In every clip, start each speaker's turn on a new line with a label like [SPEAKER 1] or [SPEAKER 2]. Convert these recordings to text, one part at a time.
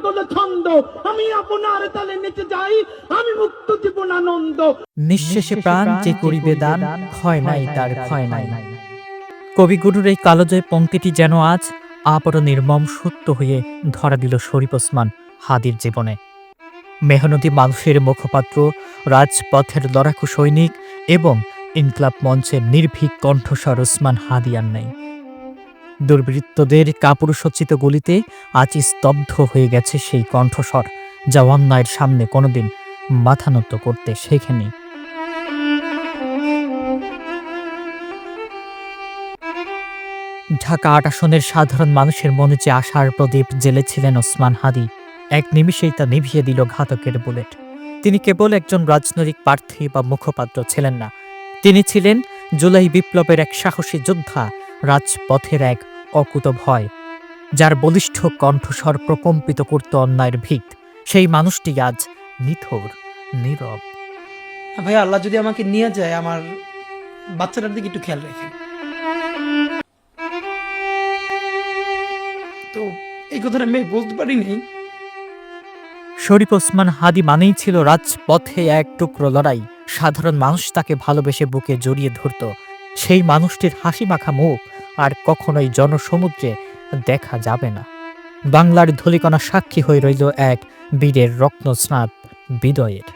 [SPEAKER 1] পাগল ছন্দ, আমি আপনার তালে নেচে যাই, আমি মুক্ত জীবন আনন্দ।
[SPEAKER 2] নিঃশেষে প্রাণ যে করিবে দান, ক্ষয় নাই তার ক্ষয় নাই। কবিগুরুর এই কালোজয় পংক্তিটি যেন আজ আবারও নির্মম সত্য হয়ে ধরা দিল শরীফ ওসমান হাদির জীবনে। মেহনতি মানুষের মুখপাত্র, রাজপথের লড়াকু সৈনিক এবং ইনকলাব মঞ্চের নির্ভীক কণ্ঠস্বর ওসমান হাদি আর নেই। দুর্বৃত্তদের কাপুরুষোচিত গুলিতে আজ স্তব্ধ হয়ে গেছে সেই কণ্ঠস্বর, যা অন্যায়ের সামনে কোনোদিন মাথা নত করতে শেখেনি। ঢাকা ৮ আসনের সাধারণ মানুষের মনে যে আশার প্রদীপ জ্বেলেছিলেন ওসমান হাদি, এক নিমিষেই তা নিভিয়ে দিল ঘাতকের বুলেট। তিনি কেবল একজন রাজনৈতিক প্রার্থী বা মুখপাত্র ছিলেন না, তিনি ছিলেন জুলাই বিপ্লবের এক সাহসী যোদ্ধা, রাজপথের এক অকুত ভয়, যার বলিষ্ঠ কণ্ঠস্বর প্রকম্পিত করত অন্যায়ের ভিত। সেই মানুষটি আজ নিথর, নীরব।
[SPEAKER 3] ভাই, আল্লাহ যদি আমাকে নিয়ে যায়, আমার বাচ্চাটার দিকে একটু খেয়াল রাখেন। তো এই কথাটা আমি বলতে পারিনি।
[SPEAKER 2] শরীফ ওসমান হাদি মানেই ছিল রাজপথে এক টুকরো লড়াই। সাধারণ মানুষ তাকে ভালোবেসে বুকে জড়িয়ে ধরত। সেই মানুষটির হাসি মাখা মুখ আর কখনোই জনসমুদ্রে দেখা যাবে না। বাংলার ধূলিকণা সাক্ষী হয়ে রইল এক বীরের রত্নস্নাত বিদয়ের।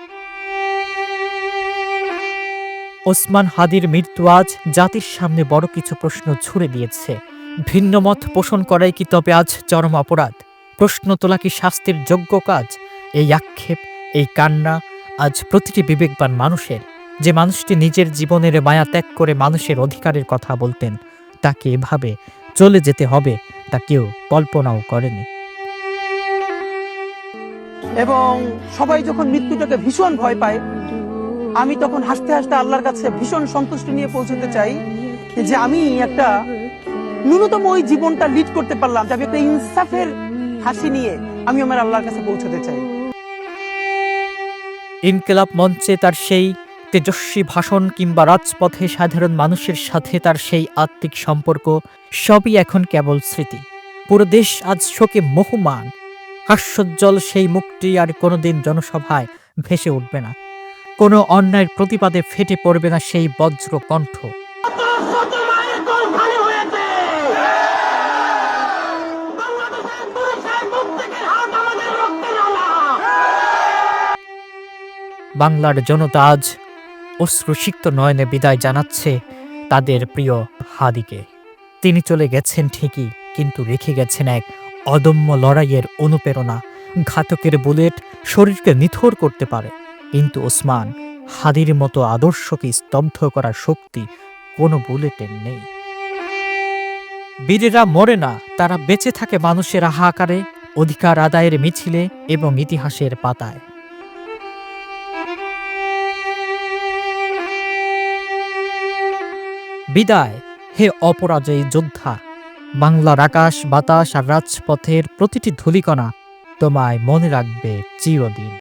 [SPEAKER 2] ওসমান হাদির মৃত্যু আজ জাতির সামনে বড় কিছু প্রশ্ন ছুড়ে দিয়েছে। ভিন্ন মত পোষণ করাই কি তবে আজ চরম অপরাধ? প্রশ্ন তোলা কি শাস্তির যোগ্য কাজ? এই আক্ষেপ, এই কান্না আজ প্রতিটি বিবেকবান মানুষের। যে মানুষটি নিজের জীবনের মায়া ত্যাগ করে মানুষের অধিকারের কথা বলতেন, তাকে এভাবে চলে যেতে হবে তা কেউ কল্পনাও করেনি।
[SPEAKER 3] এবং সবাই যখন মৃত্যুটাকে ভীষণ ভয় পায়, আমি তখন হাসতে হাসতে আল্লাহর কাছে ভীষণ সন্তুষ্টি নিয়ে পৌঁছতে চাই যে আমি একটা ন্যূনতম ওই জীবনটা লিড করতে পারলাম, যে আমি একটা ইনসাফের হাসি নিয়ে আমি আমার আল্লাহর কাছে পৌঁছতে চাই।
[SPEAKER 2] ইনকিলাব মঞ্চে তার সেই তেজস্বী ভাষণ কিংবা রাজপথে সাধারণ মানুষের সাথে তার সেই আত্মিক সম্পর্ক, সবই এখন কেবল স্মৃতি। পুরো দেশ আজ শোকে মুহ্যমান। হাস্যোজ্জ্বল সেই মুখটি আর কোনোদিন জনসভায় ভেসে উঠবে না। কোনো অন্যায়ের প্রতিবাদে ফেটে পড়বে না সেই বজ্র কণ্ঠ। বাংলার জনতা আজ অশ্রুসিক্ত নয়নে বিদায় জানাচ্ছে তাদের প্রিয় হাদিকে। তিনি চলে গেছেন ঠিকই, কিন্তু রেখে গেছেন এক অদম্য লড়াইয়ের অনুপ্রেরণা। ঘাতকের বুলেট শরীরকে নিথর করতে পারে, কিন্তু ওসমান হাদির মতো আদর্শকে স্তব্ধ করার শক্তি কোনো বুলেটের নেই। বীরেরা মরে না, তারা বেঁচে থাকে মানুষের হাহাকারে, অধিকার আদায়ের মিছিলে এবং ইতিহাসের পাতায়। বিদায় হে অপরাজয়ী যোদ্ধা। বাংলার আকাশ, বাতাস আর রাজপথের প্রতিটি ধূলিকণা তোমায় মনে রাখবে চিরদিন।